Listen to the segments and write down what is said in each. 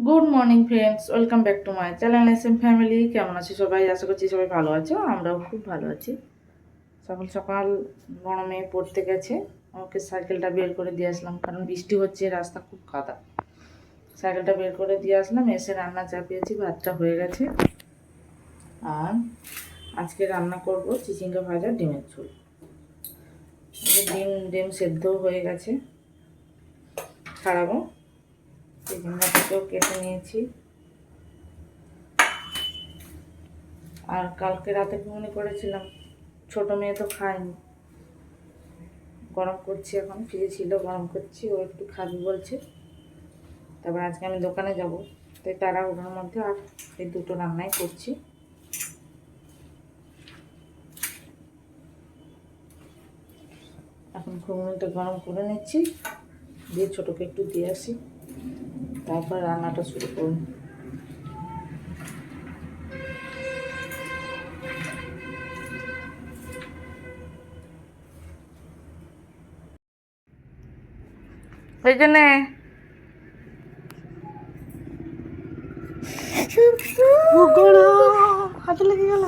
Good morning friends, welcome back to my channel SM family. কেমন আছি সবাই? আশা করছি সবাই ভালো আছো, আমরাও খুব ভালো আছি। সকাল সকাল বড় মেয়ে পড়তে গেছে, ওকে সাইকেলটা বের করে দিয়ে আসলাম, কারণ বৃষ্টি হচ্ছে, রাস্তা খুব কাদা। সাইকেলটা বের করে দিয়ে আসলাম, এসে রান্না চাপিয়েছি, ভাতটা হয়ে গেছে। আর আজকে রান্না করব চিচিঙ্গা ভাজা, ডিমের ঝোল। ডিম সেদ্ধ হয়ে গেছে, ছাড়াবো। চিচিঙ্গাটাকেও কেটে নিয়েছি। আর কালকে রাতে ঘুমনি করেছিলাম, ছোট মেয়ে তো খায়নি। গরম করছি, এখন ফ্রিজে ছিল, গরম করছি, ও একটু খাবি বলছে। তারপর আজকে আমি দোকানে যাব, তাই তাড়াহুড়োর মধ্যে আর এই দুটো রান্নাই করছি। এখন ঘুগনিটা গরম করে নিচ্ছি, দিয়ে ছোটোকে একটু দিয়ে আসি, তারপর রান্নাটা শুরু করব। এই জন্যে হাতে লেগে গেল।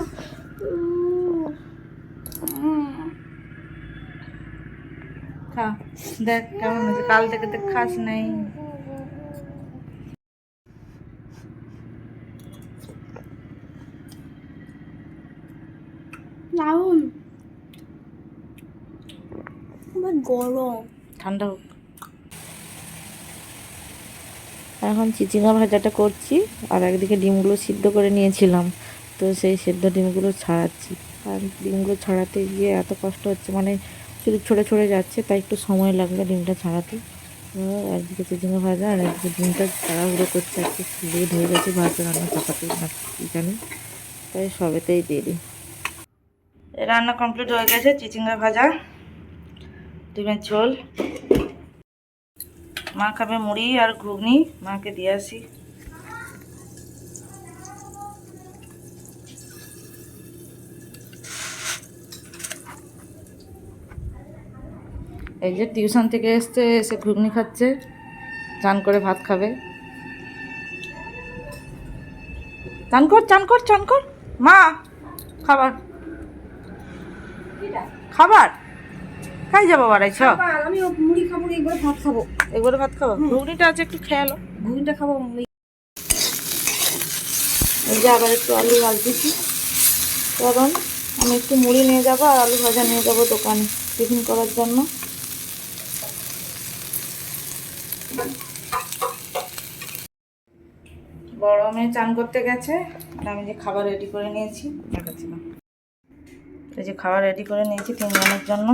খা, দেখ কেমন আছে, কাল থেকে তো খাস নাই। দারুন, গরম, ঠান্ডা হোক। এখন চিচিঙ্গা ভাজাটা করছি, আর একদিকে ডিমগুলো সিদ্ধ করে নিয়েছিলাম, তো সেই সেদ্ধ ডিমগুলো ছাড়াচ্ছি। আর ডিমগুলো ছাড়াতে গিয়ে এত কষ্ট হচ্ছে, মানে শুধু ছড়ে ছড়ে যাচ্ছে, তাই একটু সময় লাগবে ডিমটা ছাড়াতে। একদিকে চিচিঙ্গা ভাজা আর একদিকে ডিমটা তাড়াহুড়ো করতে একটু লেট হয়ে গেছে, ভাজা রান্না চাপাতে না কি জানি, তাই সবেতেই দেরি। রান্না কমপ্লিট হয়ে গেছে, চিচিঙ্গা ভাজা, ডিমের ঝোল। মা খাবে মুড়ি আর ঘুগনি, মাকে দিয়ে আসি। এই যে টিউশন থেকে এসছে, এসে ঘুগনি খাচ্ছে, চান করে ভাত খাবে। চান কর, চান কর, চান কর। মা খাবার খাবার খাই যাবো, বাড়াইছ? আমি মুড়ি খাবো, একবার ভাত খাবো। একবারে ভাত খাবো, ঘুগনিটা আছে একটু খেয়ে লো। ঘুগনিটা খাবো। এই যে আবার একটু আলু ভাজতেছি, কারণ আমি একটু মুড়ি নিয়ে যাবো আর আলু ভাজা নিয়ে যাবো দোকানে টিফিন করার জন্য। বড় মেয়ে চান করতে গেছে, আর আমি যে খাবার রেডি করে নিয়েছি দেখাচ্ছিলাম। এই যে খাবার রেডি করে নিয়েছি 3 জনের জন্য।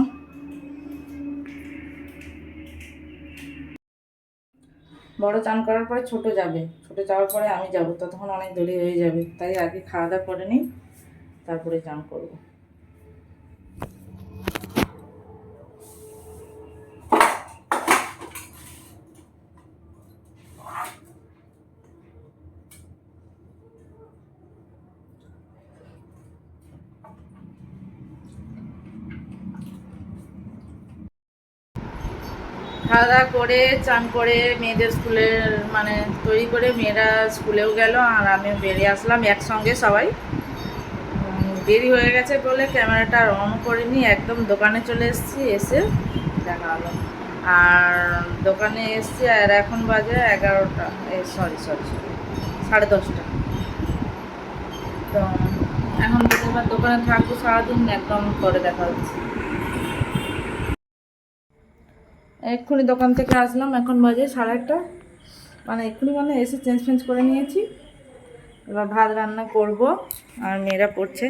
বড় চান করার পরে ছোট যাবে, ছোট যাওয়ার পরে আমি যাব, ততক্ষণ অনেক দেরি হয়ে যাবে, তাই আগে খাওয়া দাওয়া করে নিই, তারপরে চান করবো। খাওয়া দাওয়া করে চান করে মেয়েদের স্কুলের মানে তৈরি করে মেয়েরা স্কুলেও গেল, আর আমিও বেরিয়ে আসলাম একসঙ্গে সবাই। দেরি হয়ে গেছে বলে ক্যামেরাটা অন করিনি, একদম দোকানে চলে এসেছি, এসে দেখা হলো। আর দোকানে এসেছি, আর এখন বাজে 11টা, সরি 10:30। তো এখন দোকানে থাকবো সারাদিন, একদম পরে দেখা হচ্ছে। এক্ষুনি দোকান থেকে আসলাম, এখন বাজে 1:30, মানে এক্ষুনি মানে এসে চেঞ্জ করে নিয়েছি। এবার ভাত রান্না করব, আর মেয়েরা পড়ছে।